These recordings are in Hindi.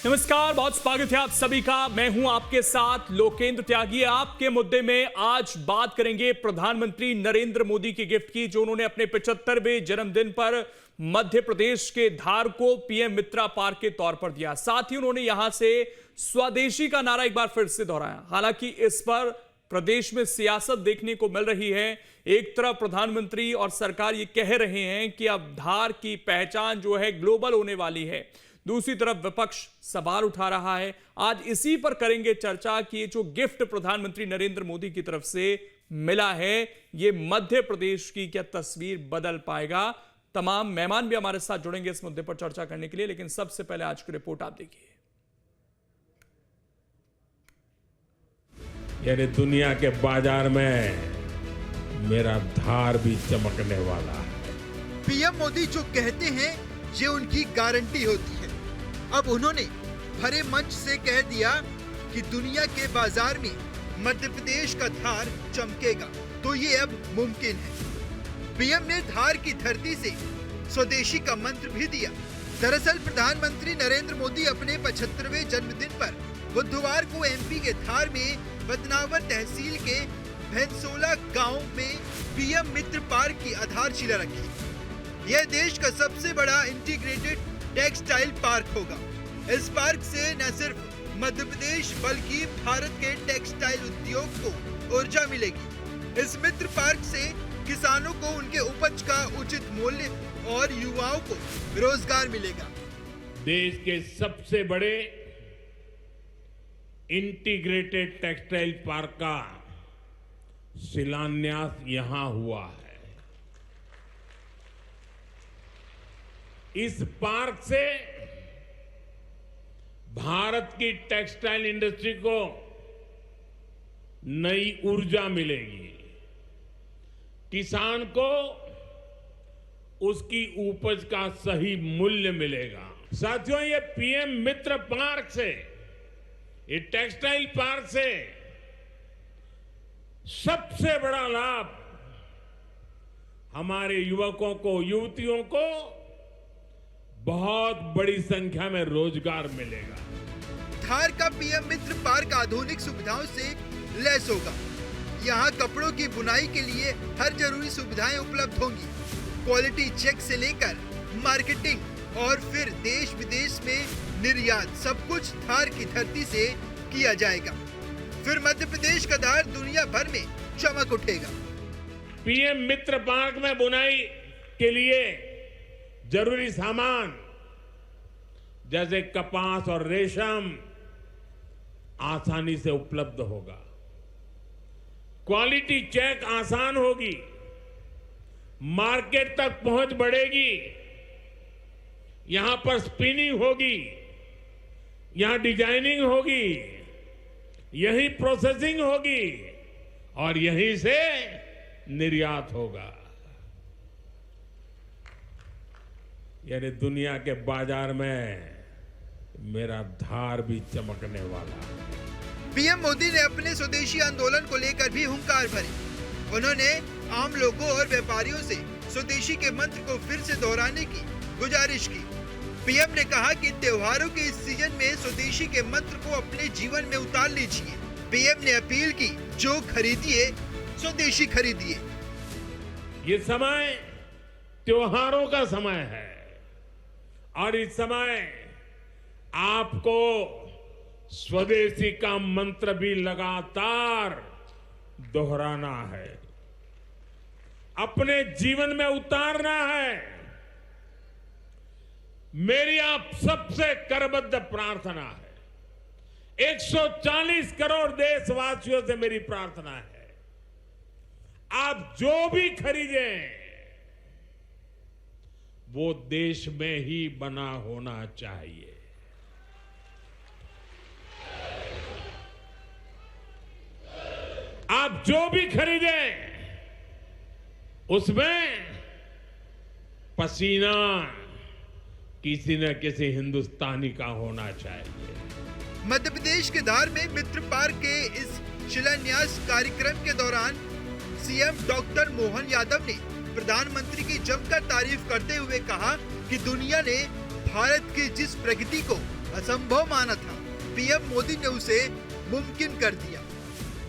नमस्कार, बहुत स्वागत है आप सभी का। मैं हूं आपके साथ लोकेंद्र त्यागी। आपके मुद्दे में आज बात करेंगे प्रधानमंत्री नरेंद्र मोदी की गिफ्ट की, जो उन्होंने अपने 75वें जन्मदिन पर मध्य प्रदेश के धार को पीएम मित्रा पार्क के तौर पर दिया। साथ ही उन्होंने यहां से स्वदेशी का नारा एक बार फिर से दोहराया। हालांकि इस पर प्रदेश में सियासत देखने को मिल रही है। एक तरफ प्रधानमंत्री और सरकार ये कह रहे हैं कि अब धार की पहचान जो है ग्लोबल होने वाली है, दूसरी तरफ विपक्ष सवाल उठा रहा है। आज इसी पर करेंगे चर्चा कि ये जो गिफ्ट प्रधानमंत्री नरेंद्र मोदी की तरफ से मिला है, ये मध्य प्रदेश की क्या तस्वीर बदल पाएगा। तमाम मेहमान भी हमारे साथ जुड़ेंगे इस मुद्दे पर चर्चा करने के लिए, लेकिन सबसे पहले आज की रिपोर्ट आप देखिए। यानी दुनिया के बाजार में मेरा धार भी चमकने वाला है। पीएम मोदी जो कहते हैं ये उनकी गारंटी होती है। अब उन्होंने भरे मंच से कह दिया कि दुनिया के बाजार में मध्य प्रदेश का धार चमकेगा, तो ये अब मुमकिन है। पीएम ने धार की धरती से स्वदेशी का मंत्र भी दिया। दरअसल प्रधानमंत्री नरेंद्र मोदी अपने 75वें जन्मदिन पर बुधवार को एमपी के धार में बदनावर तहसील के भैंसोला गांव में पीएम मित्र पार्क की आधारशिला रखी। यह देश का सबसे बड़ा इंटीग्रेटेड टेक्सटाइल पार्क होगा। इस पार्क से न सिर्फ मध्य प्रदेश बल्कि भारत के टेक्सटाइल उद्योग को ऊर्जा मिलेगी। इस मित्र पार्क से किसानों को उनके उपज का उचित मूल्य और युवाओं को रोजगार मिलेगा। देश के सबसे बड़े इंटीग्रेटेड टेक्सटाइल पार्क का शिलान्यास यहां हुआ है। इस पार्क से भारत की टेक्सटाइल इंडस्ट्री को नई ऊर्जा मिलेगी, किसान को उसकी उपज का सही मूल्य मिलेगा। साथियों, ये पीएम मित्र पार्क से, ये टेक्सटाइल पार्क से सबसे बड़ा लाभ हमारे युवकों को, युवतियों को बहुत बड़ी संख्या में रोजगार मिलेगा। धार का पीएम मित्र पार्क आधुनिक सुविधाओं से लैस होगा। यहाँ कपड़ों की बुनाई के लिए हर जरूरी सुविधाएं उपलब्ध होंगी। क्वालिटी चेक से लेकर मार्केटिंग और फिर देश विदेश में निर्यात, सब कुछ धार की धरती से किया जाएगा। फिर मध्य प्रदेश का धार दुनिया भर में चमक उठेगा। पीएम मित्र पार्क में बुनाई के लिए जरूरी सामान जैसे कपास और रेशम आसानी से उपलब्ध होगा। क्वालिटी चेक आसान होगी, मार्केट तक पहुंच बढ़ेगी। यहां पर स्पिनिंग होगी, यहां डिजाइनिंग होगी, यहीं प्रोसेसिंग होगी और यहीं से निर्यात होगा। यानी दुनिया के बाजार में मेरा धार भी चमकने वाला है। पीएम मोदी ने अपने स्वदेशी आंदोलन को लेकर भी हुंकार भरी। उन्होंने आम लोगों और व्यापारियों से स्वदेशी के मंत्र को फिर से दोहराने की गुजारिश की। पीएम ने कहा कि त्योहारों के इस सीजन में स्वदेशी के मंत्र को अपने जीवन में उतार लीजिए। पीएम ने अपील की, जो खरीदिए स्वदेशी खरीदिए। ये समय त्योहारों का समय है और इस समय आपको स्वदेशी का मंत्र भी लगातार दोहराना है, अपने जीवन में उतारना है। मेरी आप सबसे करबद्ध प्रार्थना है, 140 करोड़ देशवासियों से मेरी प्रार्थना है, आप जो भी खरीदें वो देश में ही बना होना चाहिए। आप जो भी खरीदें उसमें पसीना किसी न किसी हिंदुस्तानी का होना चाहिए। मध्य प्रदेश के धार में मित्र पार्क के इस शिलान्यास कार्यक्रम के दौरान सीएम डॉक्टर मोहन यादव ने प्रधानमंत्री की जमकर तारीफ करते हुए कहा कि दुनिया ने भारत की जिस प्रगति को असंभव माना था, पीएम मोदी ने उसे मुमकिन कर दिया।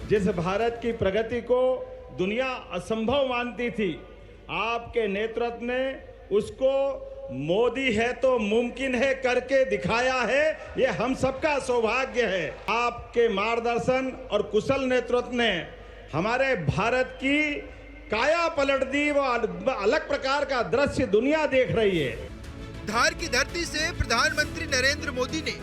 जिस भारत की प्रगति को दुनिया असंभव मानती थी, आपके नेतृत्व ने उसको मोदी है तो मुमकिन है करके दिखाया है। ये हम सबका सौभाग्य है। आपके मार्गदर्शन और कुशल नेतृत्व ने हमारे भारत की काया पलट दी। वो अलग प्रकार का दृश्य दुनिया देख रही है। धार की धरती से प्रधानमंत्री नरेंद्र मोदी ने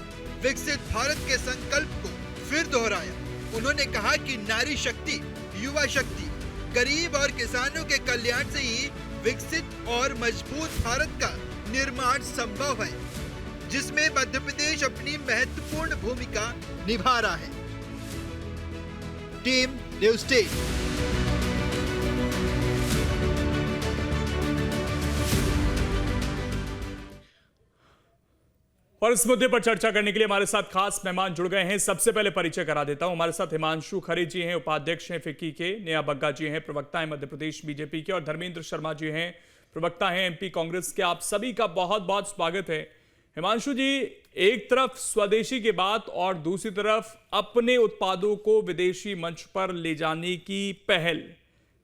विकसित भारत के संकल्प को फिर दोहराया। उन्होंने कहा कि नारी शक्ति, युवा शक्ति, गरीब और किसानों के कल्याण से ही विकसित और मजबूत भारत का निर्माण संभव है, जिसमें मध्य प्रदेश अपनी महत्वपूर्ण भूमिका निभा रहा है। Team news 10। और इस मुद्दे पर चर्चा करने के लिए हमारे साथ खास मेहमान जुड़ गए हैं। सबसे पहले परिचय करा देता हूं। हमारे साथ हिमांशु खरे जी हैं, उपाध्यक्ष हैं फिक्की के, नेहा बग्गा जी हैं, प्रवक्ता हैं मध्य प्रदेश बीजेपी के, और धर्मेंद्र शर्मा जी हैं, प्रवक्ता हैं एमपी कांग्रेस के। आप सभी का बहुत बहुत स्वागत है। हिमांशु जी, एक तरफ स्वदेशी की बात और दूसरी तरफ अपने उत्पादों को विदेशी मंच पर ले जाने की पहल,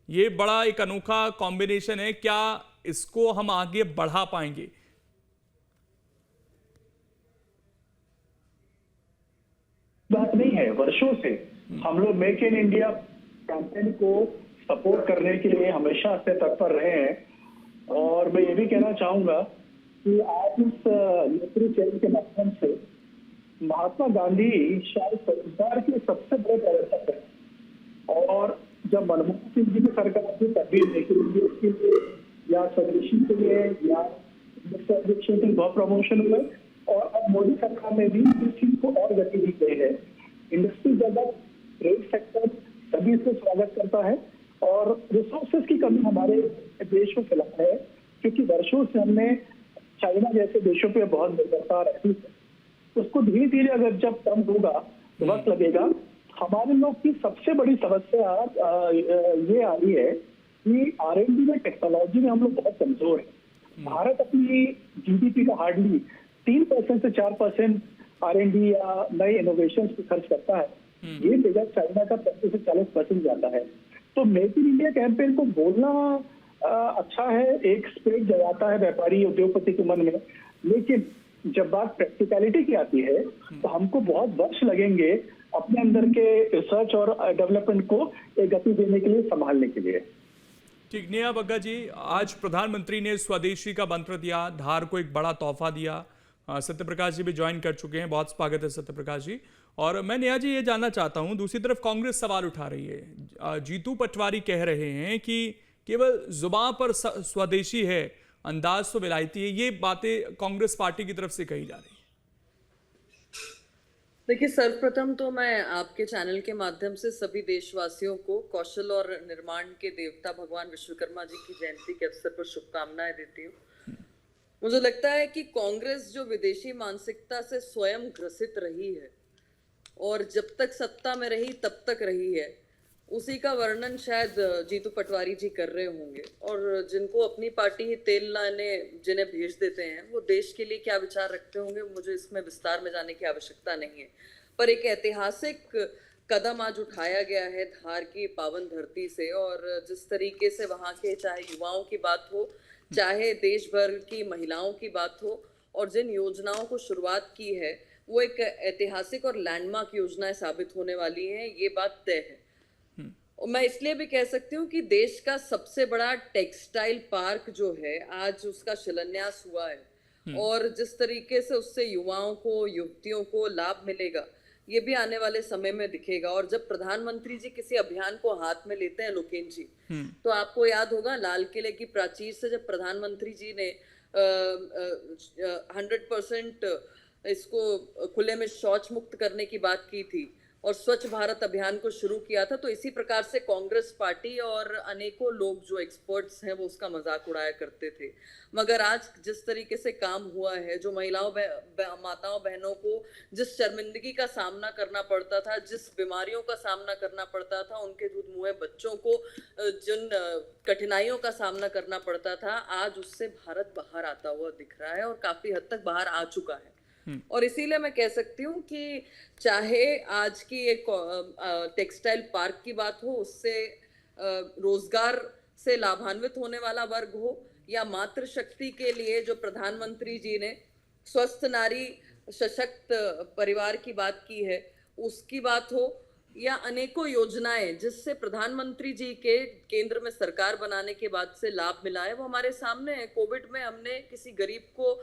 ये बड़ा एक अनोखा कॉम्बिनेशन है। क्या इसको हम आगे बढ़ा पाएंगे? बात नहीं है। वर्षों से हम लोग मेक इन इंडिया कैंपेन को सपोर्ट करने के लिए हमेशा से तत्पर रहे हैं। और मैं ये भी कहना चाहूंगा कि आज इस नेतृत्व चयन के माध्यम से महात्मा गांधी शायद संसार के सबसे बड़े प्रवर्तक हैं। और जब मनमोहन सिंह जी की सरकार थी तब भी मेक इन इंडिया के लिए या स्वदेशी के लिए या बहुत प्रमोशन हुए, और अब मोदी सरकार ने भी इस चीज को और गति दी गई है। इंडस्ट्री जगत, ट्रेड सेक्टर सभी इसको स्वागत करता है। और रिसोर्सेज की कमी हमारे देश में फिलहाल है, क्योंकि वर्षों से हमने चाइना जैसे देशों पे बहुत निर्भरता रखी है। उसको धीरे धीरे अगर जब कम होगा, वक्त लगेगा। हमारे लोग की सबसे बड़ी समस्या ये आ रही है कि R&D में, टेक्नोलॉजी में हम लोग बहुत कमजोर है। भारत अपनी जीडीपी का हार्डली 3% से 4% R&D या नए इनोवेशन पे खर्च करता है। ये फिगर चाइना का 35 से 40% ज्यादा है। तो मेक इन इंडिया कैंपेन को बोलना अच्छा है, एक स्पिरिट जगाता है व्यापारी उद्योगपति के मन में, लेकिन जब बात प्रैक्टिकलिटी की आती है तो हमको बहुत वर्ष लगेंगे अपने अंदर के रिसर्च और डेवलपमेंट को एक गति देने के लिए, संभालने के लिए। ठीक, नेहा बग्गा जी, आज प्रधानमंत्री ने स्वदेशी का मंत्र दिया, धार को एक बड़ा तोहफा दिया। सत्य प्रकाश जी भी ज्वाइन कर चुके हैं, बहुत स्वागत है सत्य प्रकाश जी। और मैं नेहा जी ये जानना चाहता हूं, दूसरी तरफ कांग्रेस सवाल उठा रही है। जीतू पटवारी कह रहे हैं कि केवल जुबान पर स्वदेशी है, अंदाज तो विलायती है। ये बातें कांग्रेस पार्टी की तरफ से कही जा रही है। देखिए, सर्वप्रथम तो मैं आपके चैनल के माध्यम से सभी देशवासियों को कौशल और निर्माण के देवता भगवान विश्वकर्मा जी की जयंती के अवसर पर शुभकामनाएं देती हूँ। मुझे लगता है कि कांग्रेस जो विदेशी मानसिकता से स्वयं ग्रसित रही है और जब तक सत्ता में रही तब तक रही है, उसी का वर्णन शायद जीतू पटवारी जी कर रहे होंगे। और जिनको अपनी पार्टी ही तेल लाने जिन्हें भेज देते हैं, वो देश के लिए क्या विचार रखते होंगे, मुझे इसमें विस्तार में जाने की आवश्यकता नहीं है। पर एक ऐतिहासिक कदम आज उठाया गया है धार की पावन धरती से, और जिस तरीके से वहाँ के चाहे युवाओं की बात हो, चाहे देश भर की महिलाओं की बात हो, और जिन योजनाओं को शुरुआत की है, वो एक ऐतिहासिक और लैंडमार्क योजनाएं साबित होने वाली हैं, ये बात तय है। और मैं इसलिए भी कह सकती हूँ कि देश का सबसे बड़ा टेक्सटाइल पार्क जो है, आज उसका शिलान्यास हुआ है, और जिस तरीके से उससे युवाओं को, युवतियों को लाभ मिलेगा, ये भी आने वाले समय में दिखेगा। और जब प्रधानमंत्री जी किसी अभियान को हाथ में लेते हैं, लोकेन जी, तो आपको याद होगा लाल किले की प्राचीर से जब प्रधानमंत्री जी ने 100% इसको खुले में शौच मुक्त करने की बात की थी और स्वच्छ भारत अभियान को शुरू किया था, तो इसी प्रकार से कांग्रेस पार्टी और अनेकों लोग जो एक्सपर्ट्स हैं वो उसका मजाक उड़ाया करते थे। मगर आज जिस तरीके से काम हुआ है, जो महिलाओं माताओं बहनों को जिस शर्मिंदगी का सामना करना पड़ता था, जिस बीमारियों का सामना करना पड़ता था, उनके दूध मुहे बच्चों को जिन कठिनाइयों का सामना करना पड़ता था, आज उससे भारत बाहर आता हुआ दिख रहा है और काफी हद तक बाहर आ चुका है। और इसीलिए मैं कह सकती हूँ कि चाहे आज की एक टेक्सटाइल पार्क की बात हो, उससे रोजगार से लाभान्वित होने वाला वर्ग हो, या मातृशक्ति के लिए जो प्रधानमंत्री जी ने स्वस्थ नारी सशक्त परिवार की बात की है उसकी बात हो, या अनेकों योजनाएं जिससे प्रधानमंत्री जी के केंद्र में सरकार बनाने के बाद से लाभ मिला है, वो हमारे सामने है। कोविड में हमने किसी गरीब को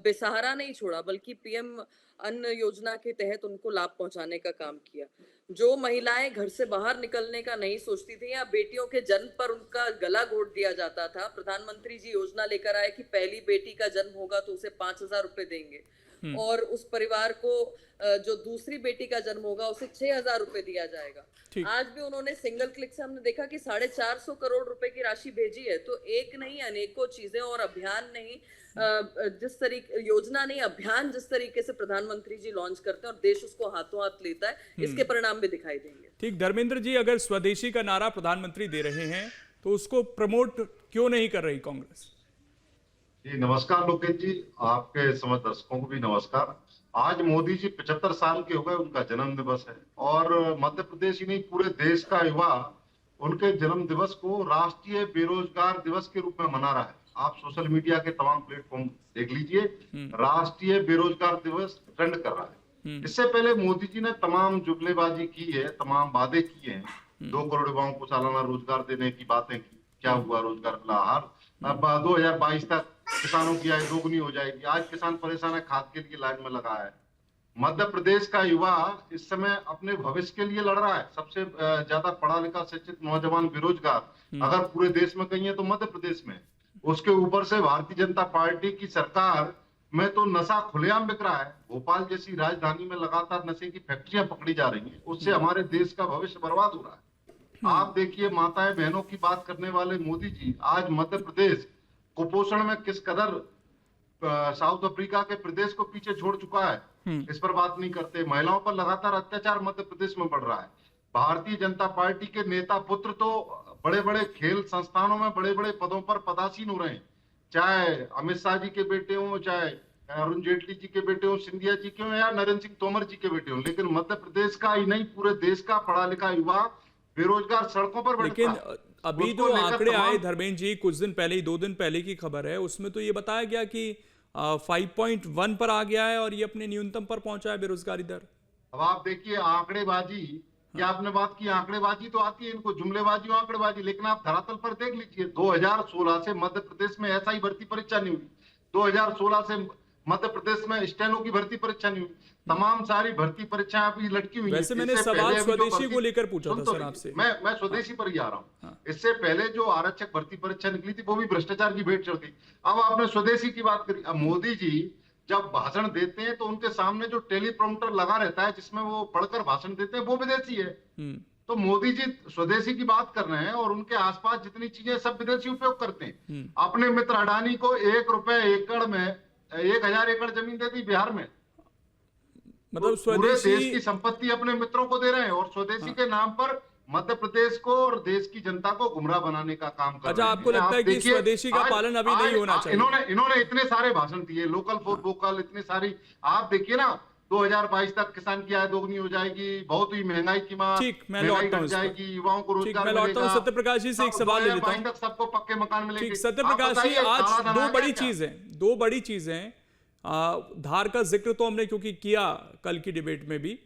बेसहारा नहीं छोड़ा, बल्कि पीएम अन्न योजना के तहत उनको लाभ पहुंचाने का काम किया। जो महिलाएं घर से बाहर निकलने का नहीं सोचती थी, या बेटियों के जन्म पर उनका गला घोट दिया जाता था, प्रधानमंत्री जी योजना लेकर आए कि पहली बेटी का जन्म होगा तो उसे 5,000 रुपए देंगे, और उस परिवार को जो दूसरी बेटी का जन्म होगा उसे 6,000 रुपए दिया जाएगा। आज भी उन्होंने सिंगल क्लिक से हमने देखा कि 450 करोड़ रुपए की राशि भेजी है। तो एक नहीं अनेकों चीजें, और अभियान नहीं, जिस तरीके योजना नहीं अभियान जिस तरीके से प्रधानमंत्री जी लॉन्च करते हैं और देश उसको हाथों हाथ लेता है, इसके परिणाम भी दिखाई देंगे। ठीक, धर्मेंद्र जी, अगर स्वदेशी का नारा प्रधानमंत्री दे रहे हैं तो उसको प्रमोट क्यों नहीं कर रही कांग्रेस? जी नमस्कार लोकेश जी, आपके समस्त दर्शकों को भी नमस्कार। आज मोदी जी 75 साल के हो गए, उनका जन्म दिवस है, और मध्य प्रदेश ही नहीं पूरे देश का युवा उनके जन्म दिवस को राष्ट्रीय बेरोजगार दिवस के रूप में मना रहा है। आप सोशल मीडिया के तमाम प्लेटफॉर्म देख लीजिए, राष्ट्रीय बेरोजगार दिवस ट्रेंड कर रहा है। इससे पहले मोदी जी ने तमाम जुगलेबाजी की है, तमाम वादे किए हैं, 2 करोड़ युवाओं को सालाना रोजगार देने की बातें की, क्या हुआ? रोजगार फिलहाल अब 2022 तक किसानों की आय दोगुनी हो जाएगी। आज किसान परेशान है, खाद के लिए लाइन में लगा है। मध्य प्रदेश का युवा इस समय अपने भविष्य के लिए लड़ रहा है। सबसे ज्यादा पढ़ा लिखा शिक्षित नौजवान बेरोजगार अगर पूरे देश में कहीं है तो मध्य प्रदेश में। उसके ऊपर से भारतीय जनता पार्टी की सरकार में तो नशा खुलेआम बिक रहा है। भोपाल जैसी राजधानी में लगातार नशे की फैक्ट्रियां पकड़ी जा रही हैं, उससे हमारे देश का भविष्य बर्बाद हो रहा है। आप देखिए, माताएं बहनों की बात करने वाले मोदी जी आज मध्य प्रदेश कुपोषण में किस कदर साउथ अफ्रीका के प्रदेश को पीछे छोड़ चुका है, इस पर बात नहीं करते। महिलाओं पर लगातार अत्याचार मध्य प्रदेश में बढ़ रहा है। भारतीय जनता पार्टी के नेता पुत्र तो बड़े बड़े खेल संस्थानों में बड़े बड़े पदों पर पदासीन हो रहे हैं, चाहे अमित शाह जी के बेटे हों, चाहे अरुण जेटली जी के बेटे हों, सिंधिया जी के हों, या नरेंद्र सिंह तोमर जी के बेटे हों। लेकिन मध्य प्रदेश का ही नहीं पूरे देश का पढ़ा लिखा युवा बेरोजगार सड़कों पर बैठा। लेकिन अभी जो आंकड़े आए धर्मेंद्र जी, कुछ दिन पहले ही, 2 दिन पहले की खबर है, उसमें तो ये बताया गया कि 5.1 पर आ गया है और ये अपने न्यूनतम पर पहुंचा है बेरोजगारी दर। अब आप देखिए आंकड़ेबाजी, क्या आपने बात की, आंकड़ेबाजी तो आती है इनको, जुमलेबाजी और आंकड़ेबाजी, लेकिन आप धरातल पर देख लीजिए। 2016 से मध्य प्रदेश में ऐसा ही भर्ती परीक्षा नहीं हुई। 2016 से मध्य प्रदेश में स्टेनो की भर्ती परीक्षा नहीं हुई। तमाम सारी भर्ती परीक्षाएं अभी लटकी हुई हैं। वैसे मैंने सवाल स्वदेशी को लेकर पूछा था सर आपसे। मैं स्वदेशी पर ही आ रहा हूँ। इससे पहले जो आरक्षक भर्ती परीक्षा निकली थी वो भी भ्रष्टाचार की भेंट चढ़ गई। अब आपने स्वदेशी की बात करी। अब मोदी जी जब भाषण देते हैं तो उनके सामने जो टेलीप्रॉम्प्टर लगा रहता है जिसमें वो पढ़कर भाषण देते हैं वो विदेशी है। तो मोदी जी स्वदेशी की बात कर रहे हैं और उनके आसपास जितनी चीजें सब विदेशी उपयोग करते हैं। अपने मित्र अडानी को 1 रुपए एकड़ में 1000 एकड़ जमीन दे दी बिहार में। मतलब पूरे देश की संपत्ति अपने मित्रों को दे रहे हैं और स्वदेशी के नाम पर मध्य प्रदेश को और देश की जनता को गुमराह बनाने का काम कर रहे हैं। अच्छा, आपको लगता है कि स्वदेशी का पालन अभी नहीं होना चाहिए? इन्होंने इतने सारे भाषण दिए, लोकल फॉर वोकल, इतनी सारी। आप देखिए ना, 2022 तक किसान की आय दोगुनी हो जाएगी, बहुत ही महंगाई की मार, ठीक, मैं लौटता हूं जाएगी, युवाओं को रोजगार मिलेगा। मैं लौटता हूं सत्यप्रकाश जी से एक सवाल ले लेता हूं। सबको पक्के मकान मिलेंगे। ठीक, सत्यप्रकाश जी, आज 2 बड़ी चीजें धार का जिक्र तो हमने क्योंकि किया कल की डिबेट में भी,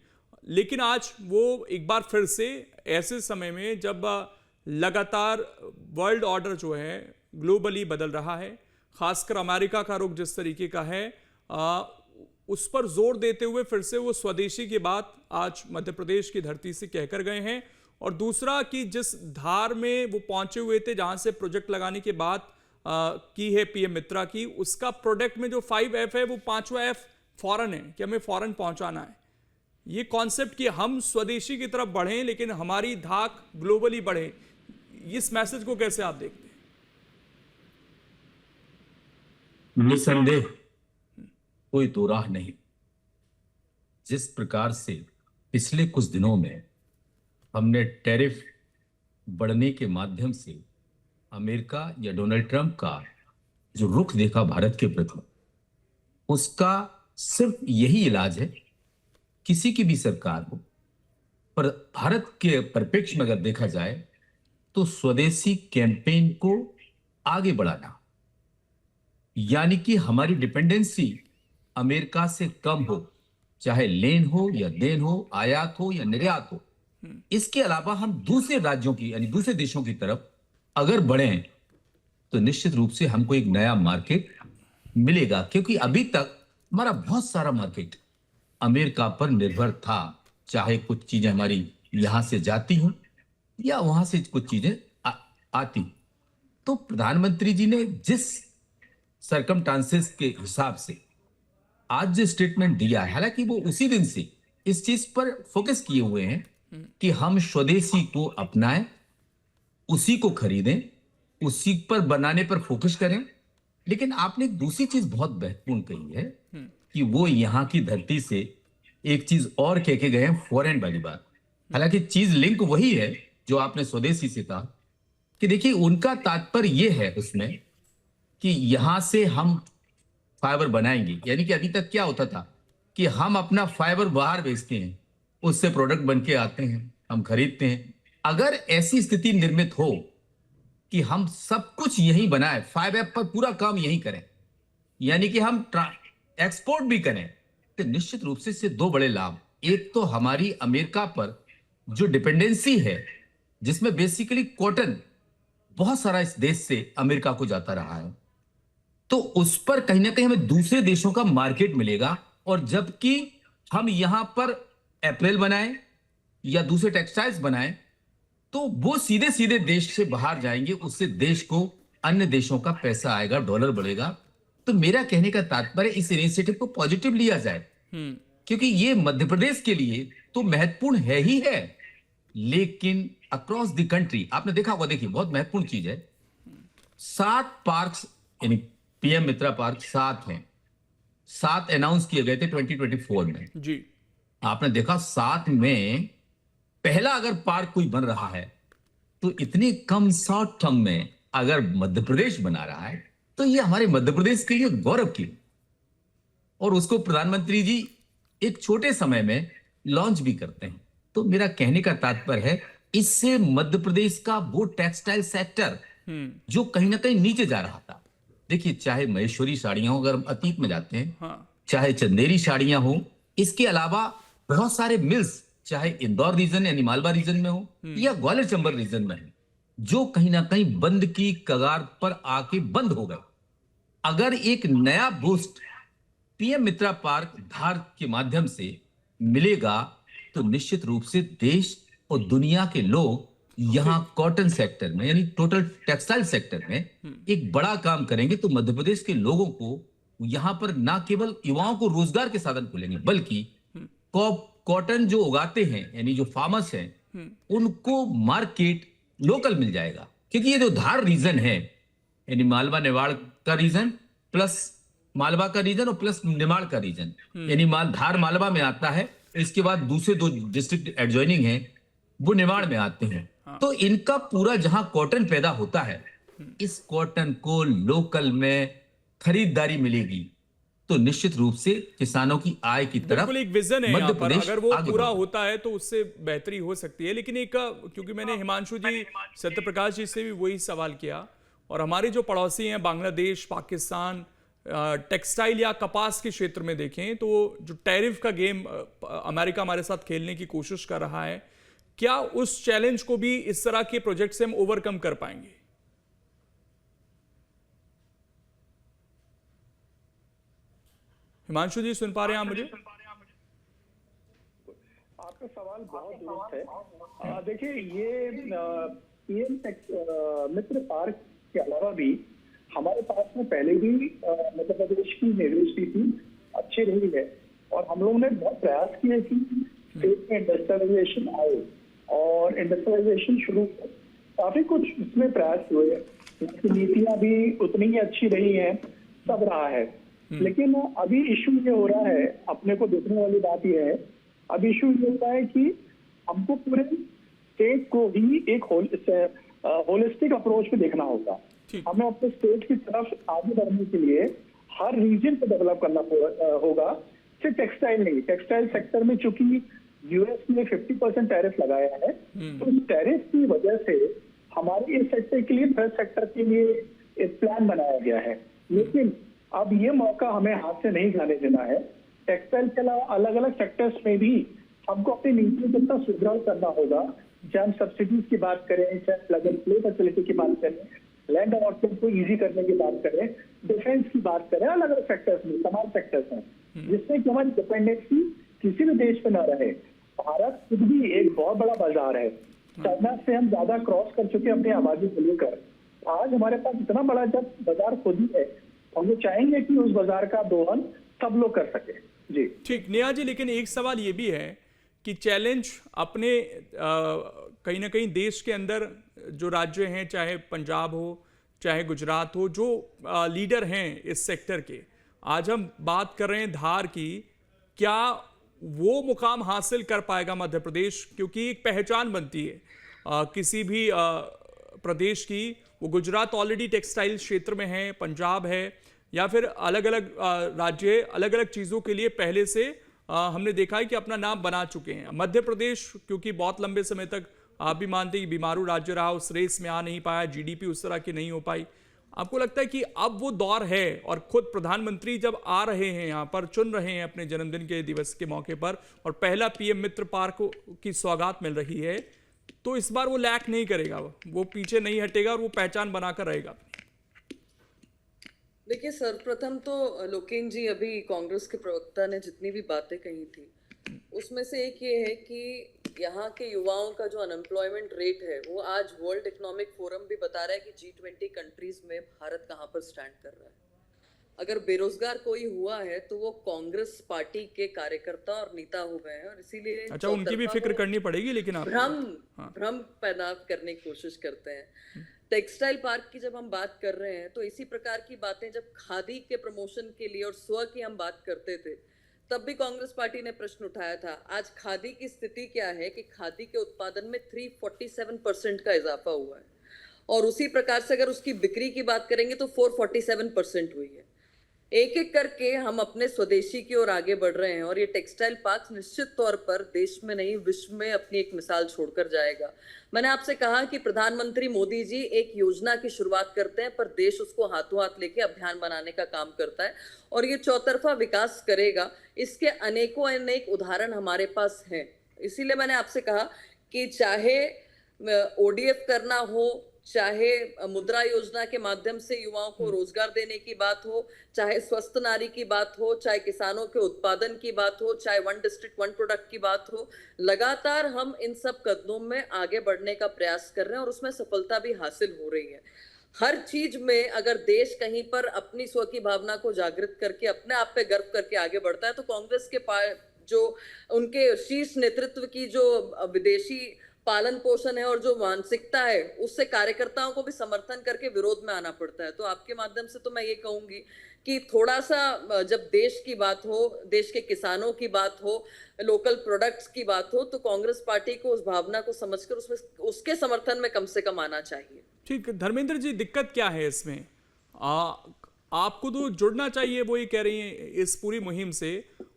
लेकिन आज वो एक बार फिर से ऐसे समय में जब लगातार वर्ल्ड ऑर्डर जो है ग्लोबली बदल रहा है, खासकर अमेरिका का रुख जिस तरीके का है, उस पर जोर देते हुए फिर से वो स्वदेशी की बात आज मध्य प्रदेश की धरती से कहकर गए हैं। और दूसरा कि जिस धार में वो पहुंचे हुए थे, जहां से प्रोजेक्ट लगाने के बाद की है पीएम मित्रा की, उसका प्रोडक्ट में जो 5F है वो 5वां F फॉरेन है, कि हमें फॉरेन पहुंचाना है। ये कॉन्सेप्ट कि हम स्वदेशी की तरफ बढ़ें लेकिन हमारी धाक ग्लोबली बढ़े, इस मैसेज को कैसे आप देखते हैं? निसंदेह कोई दो राह नहीं। जिस प्रकार से पिछले कुछ दिनों में हमने टैरिफ बढ़ने के माध्यम से अमेरिका या डोनाल्ड ट्रंप का जो रुख देखा भारत के प्रति, उसका सिर्फ यही इलाज है, किसी की भी सरकार हो, पर भारत के परिप्रेक्ष्य में अगर देखा जाए तो स्वदेशी कैंपेन को आगे बढ़ाना, यानी कि हमारी डिपेंडेंसी अमेरिका से कम हो, चाहे लेन हो या देन हो, आयात हो या निर्यात हो। इसके अलावा हम दूसरे राज्यों की यानी दूसरे देशों की तरफ अगर बढ़ें तो निश्चित रूप से हमको एक नया मार्केट मिलेगा, क्योंकि अभी तक हमारा बहुत सारा मार्केट अमेरिका पर निर्भर था, चाहे कुछ चीजें हमारी यहां से जाती हो या वहां से कुछ चीजें आती। तो प्रधानमंत्री जी ने जिस सरकमस्टांसेस के हिसाब से आज जो स्टेटमेंट दिया है, हालांकि वो उसी दिन से इस चीज पर फोकस किए हुए हैं कि हम स्वदेशी को अपनाएं, उसी को खरीदें, उसी पर बनाने पर फोकस करें। लेकिन आपने एक दूसरी चीज बहुत महत्वपूर्ण कही है कि वो यहां की धरती से एक चीज और कह के गए हैं, फॉरेन वाली बात। हालांकि चीज लिंक वही है जो आपने स्वदेशी से कहा कि देखिए उनका तात्पर्य यह है उसमें कि यहां से हम फाइबर बनाएंगे, यानी कि अभी तक क्या होता था कि हम अपना फाइबर बाहर बेचते हैं, उससे प्रोडक्ट बन के आते हैं, हम खरीदते हैं। अगर ऐसी स्थिति निर्मित हो कि हम सब कुछ यहीं बनाए, फाइबर पर पूरा काम यहीं करें, यानी कि हम एक्सपोर्ट भी करें, तो निश्चित रूप से इससे दो बड़े लाभ। एक तो हमारी अमेरिका पर जो डिपेंडेंसी है, जिसमें बेसिकली कॉटन बहुत सारा इस देश से अमेरिका को जाता रहा है, तो उस पर कहीं ना कहीं हमें दूसरे देशों का मार्केट मिलेगा। और जबकि हम यहां पर अप्रैल बनाएं या दूसरे टेक्सटाइल्स बनाएं तो वो सीधे सीधे देश से बाहर जाएंगे, उससे देश को अन्य देशों का पैसा आएगा, डॉलर बढ़ेगा। तो मेरा कहने का तात्पर्य इस इनिशिएटिव को पॉजिटिव लिया जाए, क्योंकि ये मध्य प्रदेश के लिए तो महत्वपूर्ण है ही है, लेकिन अक्रॉस द कंट्री आपने देखा होगा, देखिए बहुत महत्वपूर्ण चीज है, 7 पार्क्स यानी पीएम मित्रा पार्क 7 हैं, 7 अनाउंस किए गए थे 2024 में जी। आपने देखा 7 में पहला अगर पार्क कोई बन रहा है तो इतनी कम शॉर्ट टर्म में अगर मध्य प्रदेश बना रहा है तो ये हमारे मध्य प्रदेश के लिए गौरव की, और उसको प्रधानमंत्री जी एक छोटे समय में लॉन्च भी करते हैं। तो मेरा कहने का तात्पर्य है इससे मध्य प्रदेश का वो टेक्सटाइल सेक्टर जो कहीं ना कहीं नीचे जा रहा था, देखिए चाहे महेश्वरी साड़ियां हो, अगर हम अतीत में जाते हैं, चाहे चंदेरी साड़ियां हो, इसके अलावा बहुत सारे मिल्स चाहे इंदौर रीजन यानी मालवा रीजन में हो या ग्वालियर चंबल रीजन में हो, जो कहीं ना कहीं बंद की कगार पर आके बंद हो गए। अगर एक नया बूस्ट पीएम मित्रा पार्क धार के माध्यम से मिलेगा तो निश्चित रूप से देश और दुनिया के लोग यहां कॉटन सेक्टर में यानी टोटल टेक्सटाइल सेक्टर में एक बड़ा काम करेंगे। तो मध्य प्रदेश के लोगों को यहां पर ना केवल युवाओं को रोजगार के साधन खुलेंगे, बल्कि कॉटन जो उगाते हैं यानी जो फार्मर्स हैं उनको मार्केट लोकल मिल जाएगा। क्योंकि ये जो धार रीजन है यानी मालवा निवाड़ का रीजन प्लस मालवा का रीजन और प्लस निमाड़ का रीजन, यानी धार मालवा में आता है, इसके बाद दूसरे 2 डिस्ट्रिक्ट एडजॉइनिंग हैं वो निमाड़ में आते हैं। तो इनका पूरा जहां कॉटन पैदा होता है, इस कॉटन को लोकल में खरीदारी मिलेगी तो निश्चित रूप से किसानों की आय की तरफ बिल्कुल एक विजन है यहाँ पर, अगर वो पूरा होता है तो उससे बेहतरी हो सकती है। लेकिन एक क्योंकि मैंने हिमांशु जी सत्यप्रकाश जी से भी वही सवाल किया, और हमारे जो पड़ोसी हैं बांग्लादेश, पाकिस्तान, टेक्सटाइल या कपास के क्षेत्र में देखें तो जो टैरिफ का गेम अमेरिका हमारे साथ खेलने की कोशिश कर रहा है, क्या उस चैलेंज को भी इस तरह के प्रोजेक्ट से हम ओवरकम कर पाएंगे? हिमांशु जी सुन पा रहे हैं आप मुझे? आपका सवाल बहुत दुरुस्त है। देखिए ये पीएम मित्र पार्क के अलावा भी हमारे पास में पहले भी मध्य प्रदेश की निवेश नीति अच्छी रही है, और हम लोगों ने बहुत प्रयास किए कि स्टेट में इंडस्ट्रियलाइजेशन आए और इंडस्ट्रियलाइजेशन शुरू, काफी कुछ इसमें प्रयास हुए, नीतियां भी उतनी ही अच्छी रही हैं, सब रहा है। लेकिन अभी इशू ये हो रहा है, अपने को देखने वाली बात ये है, अभी इशू ये होता है कि हमको पूरे स्टेट को ही एक होलिस्टिक अप्रोच पे देखना होगा। हमें अपने स्टेट की तरफ आगे बढ़ने के लिए हर रीजन को डेवलप करना होगा, सिर्फ टेक्सटाइल नहीं, टेक्सटाइल सेक्टर में चूंकि यूएस ने 50% टैरिफ लगाया है, तो उस टैरिफ की वजह से हमारे इस सेक्टर के लिए, थर्ड सेक्टर के लिए एक प्लान बनाया गया है। लेकिन अब ये मौका हमें हाथ से नहीं जाने देना है। टेक्सटाइल के अलावा अलग अलग सेक्टर्स में भी हमको अपनी नीति को इतना सुदृढ़ करना होगा, चाहे हम सब्सिडीज की बात करें, चाहे प्लग एंड प्ले फैसिलिटी की बात करें, लैंड अलॉटमेंट को इजी करने की बात करें, डिफेंस की बात करें, अलग अलग सेक्टर्स में तमाम सेक्टर्स हैं, जिससे कि हमारी डिपेंडेंसी किसी भी देश पे न रहे। भारत खुद भी एक बहुत बड़ा बाजार है, चाइना से हम ज्यादा क्रॉस कर चुके हैं अपनी आबादी को लेकर। आज हमारे पास इतना बड़ा जब बाजार खुद ही है, हम वो चाहेंगे कि उस बाजार का दोहन सब लोग कर सके। जी ठीक, नेहा जी, लेकिन एक सवाल ये भी है कि चैलेंज अपने कहीं ना कहीं देश के अंदर जो राज्य हैं, चाहे पंजाब हो चाहे गुजरात हो, जो लीडर हैं इस सेक्टर के, आज हम बात कर रहे हैं धार की, क्या वो मुकाम हासिल कर पाएगा मध्य प्रदेश? क्योंकि एक पहचान बनती है किसी भी प्रदेश की। वो गुजरात ऑलरेडी टेक्सटाइल क्षेत्र में है, पंजाब है, या फिर अलग अलग राज्य अलग अलग चीज़ों के लिए पहले से हमने देखा है कि अपना नाम बना चुके हैं। मध्य प्रदेश क्योंकि बहुत लंबे समय तक आप भी मानते हैं कि बीमारू राज्य रहा, उस रेस में आ नहीं पाया, जीडीपी उस तरह की नहीं हो पाई। आपको लगता है कि अब वो दौर है, और खुद प्रधानमंत्री जब आ रहे हैं यहाँ पर, चुन रहे हैं अपने जन्मदिन के दिवस के मौके पर, और पहला पीएम मित्र पार्क की सौगात मिल रही है, तो इस बार वो लैक नहीं करेगा, वो पीछे नहीं हटेगा और वो पहचान बनाकर रहेगा? देखिए, सर्वप्रथम तो लोकेन जी, अभी कांग्रेस के प्रवक्ता ने जितनी भी बातें कही थी उसमें से एक ये है कि यहाँ के युवाओं का जो अनएम्प्लॉयमेंट रेट है, वो आज वर्ल्ड इकोनॉमिक फोरम भी बता रहा है कि G20 कंट्रीज में भारत कहाँ पर स्टैंड कर रहा है। अगर बेरोजगार कोई हुआ है तो वो कांग्रेस पार्टी के कार्यकर्ता और नेता हो गए हैं, और इसीलिए अच्छा, उनकी भी फिक्र करनी पड़ेगी, लेकिन आप भ्रम पैदा करने की कोशिश करते हैं। टेक्सटाइल पार्क की जब हम बात कर रहे हैं तो इसी प्रकार की बातें जब खादी के प्रमोशन के लिए और स्व की हम बात करते थे, तब भी कांग्रेस पार्टी ने प्रश्न उठाया था। आज खादी की स्थिति क्या है कि खादी के उत्पादन में 347% का इजाफा हुआ है, और उसी प्रकार से अगर उसकी बिक्री की बात करेंगे तो 447% हुई है। एक एक करके हम अपने स्वदेशी की ओर आगे बढ़ रहे हैं, और ये टेक्सटाइल पार्क निश्चित तौर पर देश में नहीं विश्व में अपनी एक मिसाल छोड़कर जाएगा। मैंने आपसे कहा कि प्रधानमंत्री मोदी जी एक योजना की शुरुआत करते हैं, पर देश उसको हाथों हाथ लेके अभियान बनाने का काम करता है, और ये चौतरफा विकास करेगा। इसके अनेकों अनेक उदाहरण हमारे पास हैं। इसीलिए मैंने आपसे कहा कि चाहे ODF करना हो, चाहे मुद्रा योजना के माध्यम से युवाओं को रोजगार देने की बात हो, चाहे स्वस्थ नारी की बात हो, चाहे किसानों के उत्पादन की बात हो, चाहे वन डिस्ट्रिक्ट वन प्रोडक्ट की बात हो, लगातार हम इन सब कदमों में आगे बढ़ने का प्रयास कर रहे हैं, और उसमें सफलता भी हासिल हो रही है। हर चीज में अगर देश कहीं पर अपनी स्व की भावना को जागृत करके अपने आप पे गर्व करके आगे बढ़ता है, तो कांग्रेस के जो उनके शीर्ष नेतृत्व की जो विदेशी पालन पोषण है और जो मानसिकता है, उससे कार्यकर्ताओं को भी समर्थन करके विरोध में आना पड़ता है। तो आपके माध्यम से तो मैं ये कहूंगी कि थोड़ा सा जब देश की बात हो, देश के किसानों की बात हो, लोकल प्रोडक्ट्स की बात हो, तो कांग्रेस पार्टी को उस भावना को समझकर उसमें उसके समर्थन में कम से कम आना चाहिए। ठीक, धर्मेंद्र जी, दिक्कत क्या है इसमें? आपको तो जुड़ना चाहिए, वो ये कह रही हैं, इस पूरी मुहिम से।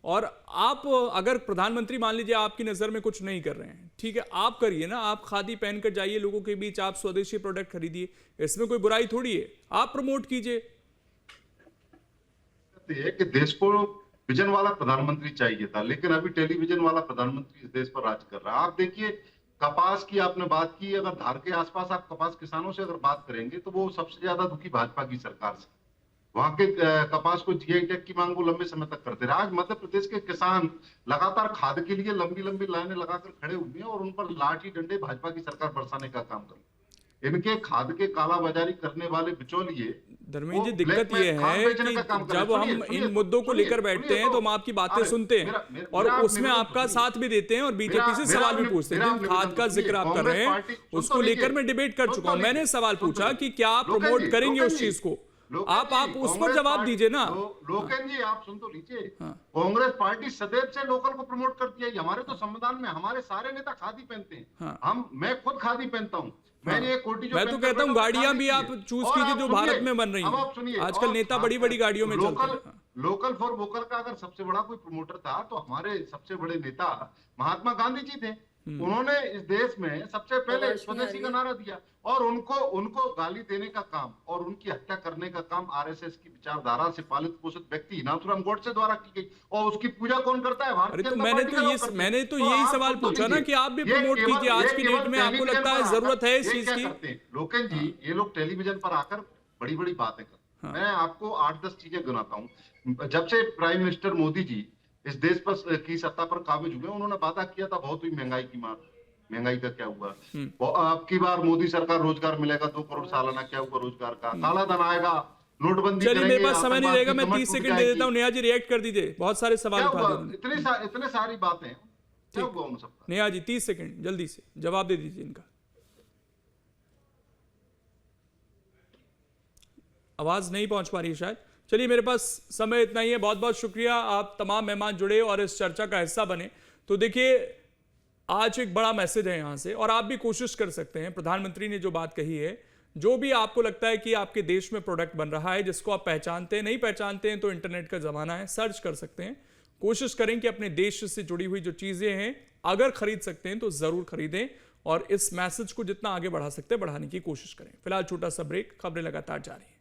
और आप अगर प्रधानमंत्री मान लीजिए आपकी नज़र में कुछ नहीं कर रहे हैं, ठीक है, आप करिए ना, आप खादी पहनकर जाइए लोगों के बीच, आप स्वदेशी प्रोडक्ट खरीदिए, इसमें कोई बुराई थोड़ी है, आप प्रमोट कीजिए। कि देश को विजन वाला प्रधानमंत्री चाहिए था, लेकिन अभी टेलीविजन वाला प्रधानमंत्री इस देश पर राज कर रहा है। आप देखिए, कपास की आपने बात की, अगर धार के आसपास आप कपास किसानों से अगर बात करेंगे तो वो सबसे ज्यादा दुखी भाजपा की सरकार से। वहां के कपास को GI टैग की मांग वो लंबे समय तक करते रहे। आज मध्य प्रदेश के किसान लगातार खाद के लिए लंबी लंबी लाइनें लगाकर खड़े हुए हैं, और उन पर लाठी डंडे भाजपा की सरकार बरसाने का काम कर रही है। इनके खाद के कालाबाजारी करने वाले बिचौलिए। धर्मेंद्र जी, दिक्कत ये है कि जब हम इन मुद्दों को लेकर बैठते हैं तो हम आपकी बातें सुनते हैं और उसमें आपका साथ भी देते हैं और बीजेपी से सवाल भी पूछते हैं। खाद का जिक्र आप कर रहे हैं, उसको लेकर मैं डिबेट कर चुका हूं। मैंने सवाल पूछा कि क्या आप प्रमोट करेंगे उस चीज को, आप उस पर जवाब दीजिए ना। लोकेन जी, आप सुन तो लीजिए। कांग्रेस पार्टी सदैव से लोकल को प्रमोट करती है। हमारे तो संविधान में हमारे सारे नेता खादी पहनते हैं। मैं खुद खादी पहनता हूँ। मैंने एक कोटी मैं तो कहता हूँ गाड़ियां भी आप चूज कीजिए जो भारत में बन रही हैं। आजकल नेता बड़ी बड़ी गाड़ियों में चलते हैं। लोकल फॉर वोकल का अगर सबसे बड़ा कोई प्रमोटर था तो हमारे सबसे बड़े नेता महात्मा गांधी जी थे। उन्होंने इस देश में सबसे पहले स्वदेशी का नारा दिया और उनको गाली देने का काम और उनकी हत्या करने का काम आरएसएस की विचारधारा से पालित पोषित व्यक्ति नाथुराम गोडसे द्वारा की गई। और उसकी पूजा कौन करता है? भारतीय जनता पार्टी के लोग करते हैं। मैंने तो यही सवाल पूछा ना कि आप भी प्रमोट कीजिए। आज की डेट में आपको लगता है जरूरत है इस चीज की? लोकेश जी, ये लोग टेलीविजन पर आकर बड़ी बड़ी बातें करते हैं। मैं आपको 8-10 चीजें गिनाता हूँ। जब से प्राइम मिनिस्टर मोदी जी इस देश पर की सत्ता पर काबिज हुए, उन्होंने वादा किया था बहुत हुई महंगाई की मार। महंगाई का क्या हुआ? अब की बार मोदी सरकार रोजगार मिलेगा 2 करोड़ सालाना, क्या हुआ रोजगार का? काला धन आएगा, नोटबंदी चलिए, करेंगे। मेरे पास समय नहीं रहेगा, मैं 30 सेकंड दे देता हूँ। नेहा जी रिएक्ट कर दीजिए, बहुत सारे सवाल उठा दिए। इतने सारी बातें क्या हुआ उन सबका? नेहा जी 30 सेकंड जल्दी से जवाब दे दीजिए इनका। आवाज नहीं पहुंच पा रही है शायद। चलिए, मेरे पास समय इतना ही है। बहुत बहुत शुक्रिया, आप तमाम मेहमान जुड़े और इस चर्चा का हिस्सा बने। तो देखिए, आज एक बड़ा मैसेज है यहां से, और आप भी कोशिश कर सकते हैं। प्रधानमंत्री ने जो बात कही है, जो भी आपको लगता है कि आपके देश में प्रोडक्ट बन रहा है जिसको आप पहचानते हैं, नहीं पहचानते हैं तो इंटरनेट का जमाना है, सर्च कर सकते हैं। कोशिश करें कि अपने देश से जुड़ी हुई जो चीजें हैं अगर खरीद सकते हैं तो जरूर खरीदें, और इस मैसेज को जितना आगे बढ़ा सकते हैं बढ़ाने की कोशिश करें। फिलहाल छोटा सा ब्रेक, खबरें लगातार जारी हैं।